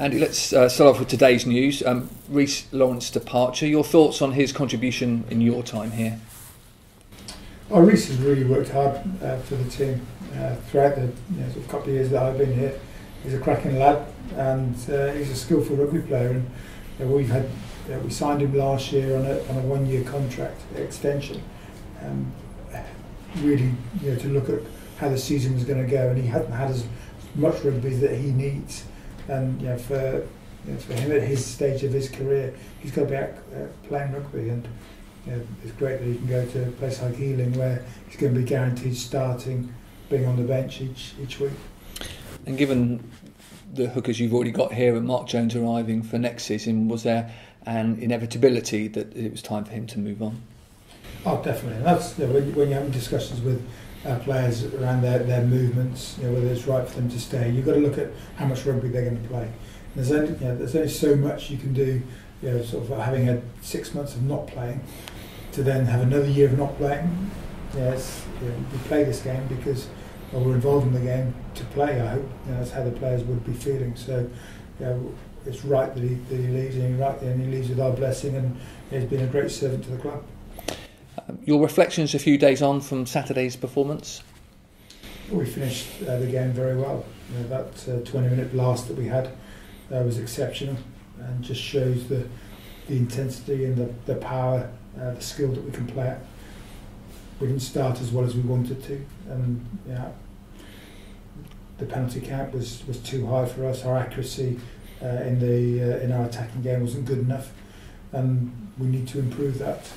Andy, let's start off with today's news. Reese Lawrence departure. Your thoughts on his contribution in your time here? Oh, Reese has really worked hard for the team throughout the sort of couple of years that I've been here. He's a cracking lad, and he's a skillful rugby player. And we signed him last year on a 1-year contract extension. Really, to look at how the season was going to go, and he hadn't had as much rugby that he needs. And for him at his stage of his career, he's got to be out playing rugby, and it's great that he can go to a place like Ealing where he's going to be guaranteed starting, being on the bench each week. And given the hookers you've already got here and Mark Jones arriving for next season, was there an inevitability that it was time for him to move on? Oh, definitely. And that's when you're having discussions with players around their movements, whether it's right for them to stay. You've got to look at how much rugby they're going to play. And there's only so much you can do. Sort of having had 6 months of not playing, to then have another year of not playing. We play this game because we're involved in the game to play. I hope that's how the players would be feeling. So, it's right that he leaves, and he leaves with our blessing, and he's been a great servant to the club. Your reflections a few days on from Saturday's performance? We finished the game very well. That 20-minute blast that we had was exceptional, and just shows the intensity and the power, the skill that we can play at. We didn't start as well as we wanted to, and the penalty count was too high for us. Our accuracy in our attacking game wasn't good enough, and we need to improve that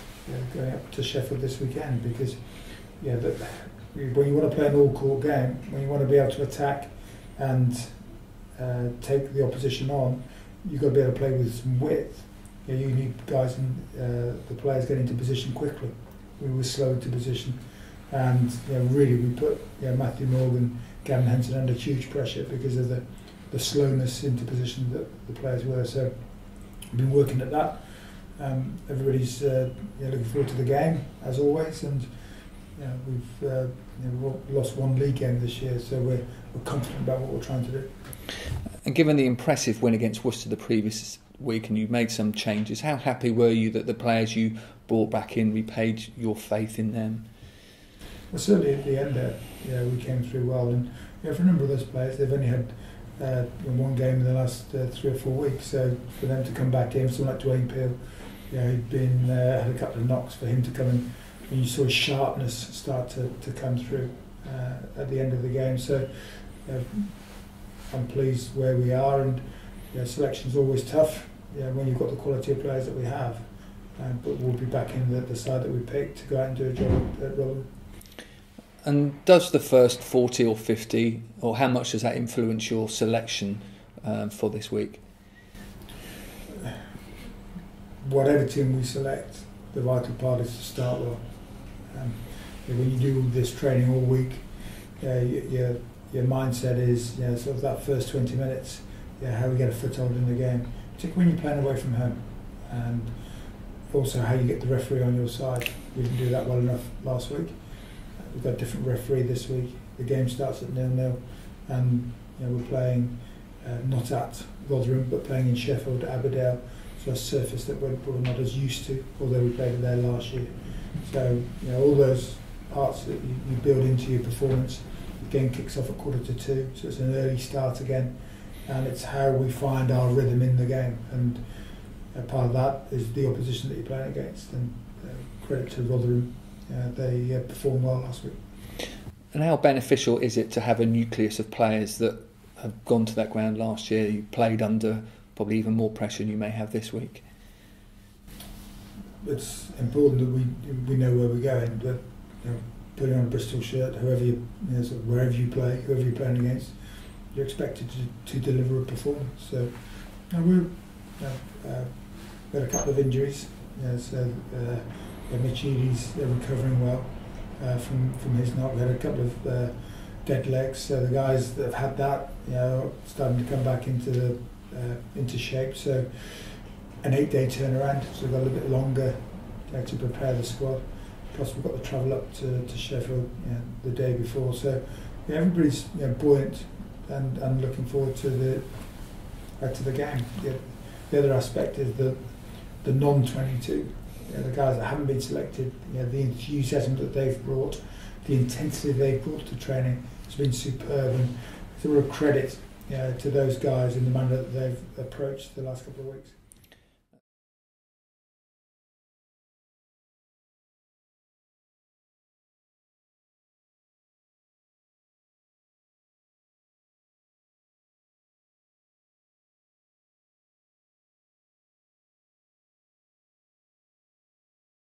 going up to Sheffield this weekend, because when you want to play an all-court game, when you want to be able to attack and take the opposition on, you've got to be able to play with some width. You need guys and the players get into position quickly. We were slow into position, and really we put Matthew Morgan, Gavin Henson under huge pressure because of the slowness into position that the players were. So we've been working at that. Everybody's looking forward to the game as always, and we've lost one league game this year, so we're confident about what we're trying to do. And given the impressive win against Worcester the previous week, and you made some changes, how happy were you that the players you brought back in repaid your faith in them? Well, certainly at the end there, we came through well, and for a number of those players, they've only had one game in the last 3 or 4 weeks, so for them to come back in, someone like Dwayne Peel, he'd been had a couple of knocks, for him to come in, and you saw his sharpness start to come through at the end of the game. So I'm pleased where we are, and selection's always tough when you've got the quality of players that we have, but we'll be back in the side that we picked to go out and do a job at Rotherham. And does the first 40 or 50, or how much does that influence your selection for this week? Whatever team we select, the vital part is to start well. When you do this training all week, your mindset is sort of that first 20 minutes, how we get a foothold in the game, particularly when you're playing away from home, and also how you get the referee on your side. We didn't do that well enough last week. We've got a different referee this week. The game starts at 0-0, and we're playing not at Rotherham, but playing in Sheffield, Aberdale, so a surface that we're not as used to, although we played it there last year. So all those parts that you build into your performance. The game kicks off at 1:45, so it's an early start again, and it's how we find our rhythm in the game, and part of that is the opposition that you're playing against, and credit to Rotherham, they performed well last week. And how beneficial is it to have a nucleus of players that have gone to that ground last year? You played under probably even more pressure than you may have this week. It's important that we know where we're going, but putting on a Bristol shirt, whoever wherever you play, whoever you're playing against, you're expected to deliver a performance. So we had a couple of injuries. Mitch Eady's recovering well from his knock. We had a couple of dead legs. So the guys that have had that, starting to come back into shape. So an 8-day turnaround, so we've got a little bit longer to prepare the squad. Plus we've got to travel up to Sheffield the day before. So everybody's buoyant and looking forward to to the game. The other aspect is the non-22, the guys that haven't been selected. The enthusiasm that they've brought, the intensity they've brought to training has been superb, and it's a real credit to those guys in the manner that they've approached the last couple of weeks.